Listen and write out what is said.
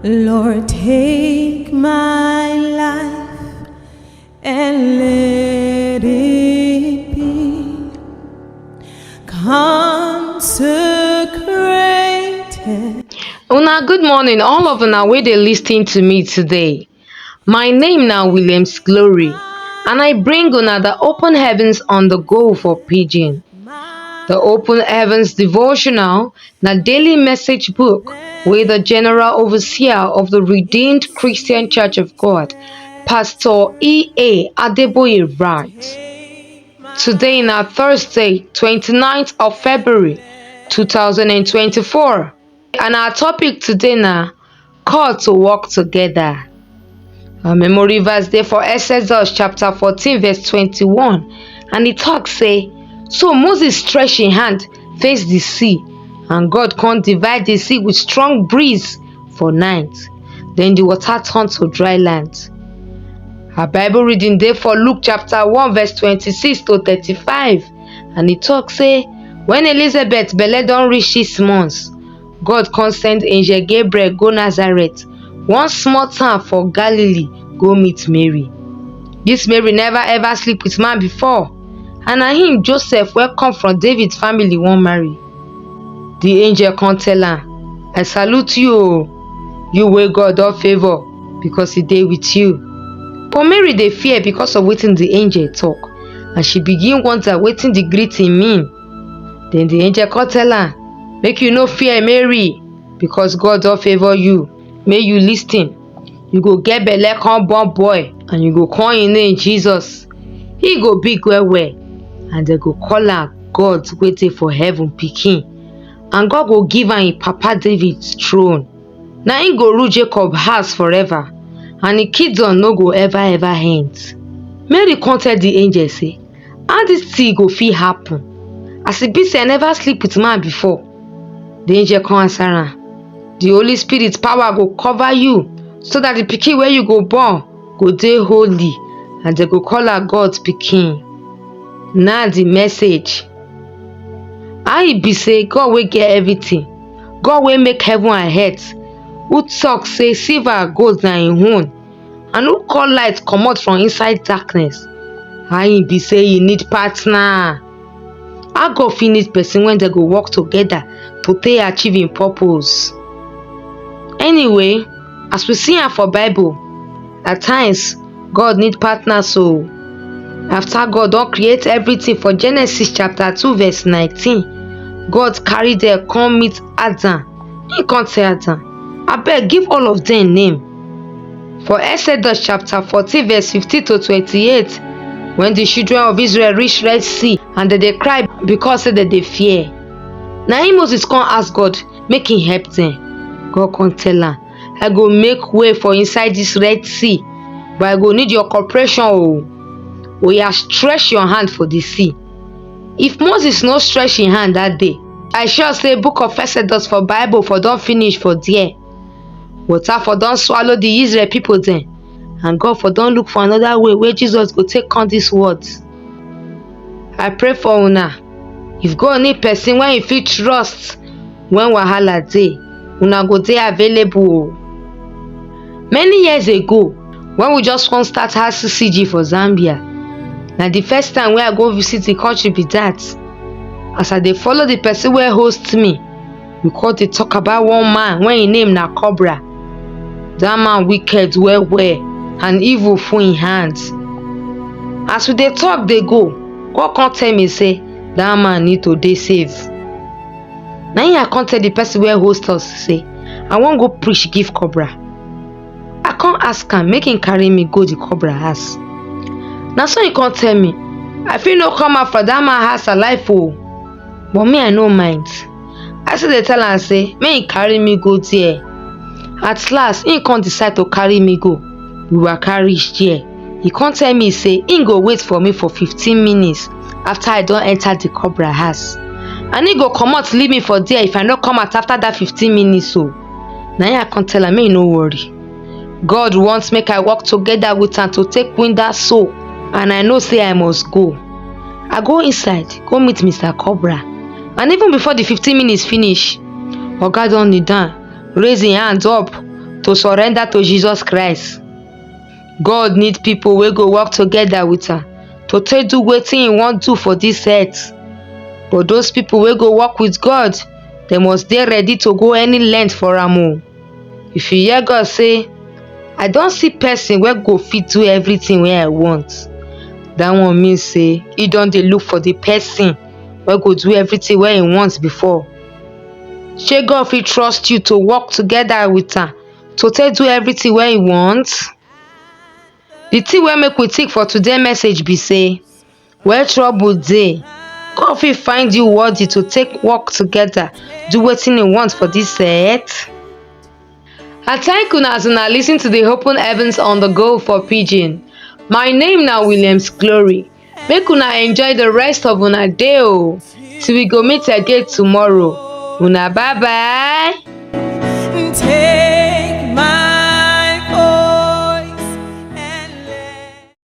Lord, take my life and let it be consecrated. Una, good morning, all of una wey dey lis ten to me today. My name na Williams Glory, and I bring una the Open Heavens on the Go for Pidgin. The Open Heavens Devotional na daily message book wey the General Overseer of the Redeemed Christian Church of God, Pastor E.A. Adeboye writes. Today na Thursday, 29th of February, 2024. And our topic today na call to work together. Our memory verse dey for Exodus chapter 14 verse 21, and e talk say, so Moses stretch him hand face the sea, and God come divide the sea with strong breeze for night. Then the water turn to dry land. Our Bible reading dey for Luke chapter 1 verse 26 to 35, and e talk say, when Elizabeth belle don reach 6 months, God come send angel Gabriel go Nazareth, one small town for Galilee, go meet Mary. This Mary never ever sleep with man before, and na him Joseph wey come from David family wan marry. The angel come tell am, I salute you o, you wey God don favour, because he dey with you. But Mary dey fear because of wetin the angel talk, and she begin wonder wetin the greeting mean. Then the angel come tell am, make you no fear, Mary, because God don favour you. Make you lis ten. You go get belle come born boy, and you go call him name Jesus. He go big well well, and dem go call am God wey dey for heaven pikin. And God go give am him papa David throne. Na him go rule Jacob house forever, and him kingdom no go ever end. Mary come tell the angel say, how dis thing go fit happen, as e be say I never sleep with man before? The angel come answer am, the Holy Spirit power go cover you, so that the pikin wey you go born go dey holy, and dem go call her God pikin. Now the message. How e be say God wey get everything, God wey make heaven and earth, who talk say silver and gold na him own, and who call light comot from inside darkness, how e be say he need partner? How God fit need person when they go work together to take achieve him purpose? Anyway, as we see am for Bible, at times God need partners. So after God don create everything for Genesis chapter 2 verse 19, God carry them come meet Adam. He come tell Adam, abeg give all of them name. For Exodus chapter 14 verse 15 to 28, when the children of Israel reach Red Sea, and they cry because say they fear, na him Moses come ask God make him help them. God come tell am, I go make way for inside this Red Sea, but I go need your cooperation o. Oya, stretch your hand for the sea. If Moses no stretch him hand that day, I sure say book of Exodus for Bible for don finish for there. Water for don swallow the Israel people dem, and God for don look for another way wey Jesus go take come this world. I pray for una, if God need person wey he fit trust when wahala dey, una go dey available o. Many years ago, when we just wan start RCCG for Zambia, na the first time wey I go visit the country be that. As I dey follow the person wey host me, we come dey talk about one man wey him name na Cobra. That man wicked well well, and evil full him hands. As we dey talk dey go, God come tell me say that man need to dey safe. Na him I come tell the person wey host us say I wan go preach give Cobra. I come ask am make him carry me go the Cobra house. Na so he come tell me, I fit no come out for that man house alive o, but me I no mind. I still dey tell am say make he carry me go there. At last he come decide to carry me go. We waka reach there. He come tell me say he go wait for me for 15 minutes after I don enter the Cobra house, and he go comot leave me for there if I no come out after that 15 minutes o. Na him I come tell am make he no worry. God wants make I work together with am to take win that soul, and I know say I must go. I go inside go meet Mr. Cobra, and even before the 15 minutes finish, Oga don kneel down, raise him hands up, to surrender to Jesus Christ. God need people wey go work together with am to take do wetin He wan do for dis earth. But those people wey go work with God, dem must dey ready to go any length for am o. If you hear God say, I don see person wey go fit do everything wey I want, dat one mean say He don dey look for the person wey go do everything wey He want before. Shey God fit trust you to work together with am to take do everything wey He want? The thing wey make we think for today message be say, where trouble dey, God fit find you worthy to take work together do wetin He want for dis earth. I thank una as una lis ten to the Open Heavens on the Go for Pidgin. My name na Williams Glory. Make una enjoy the rest of una day o. Till we go meet again tomorrow. Una bye bye.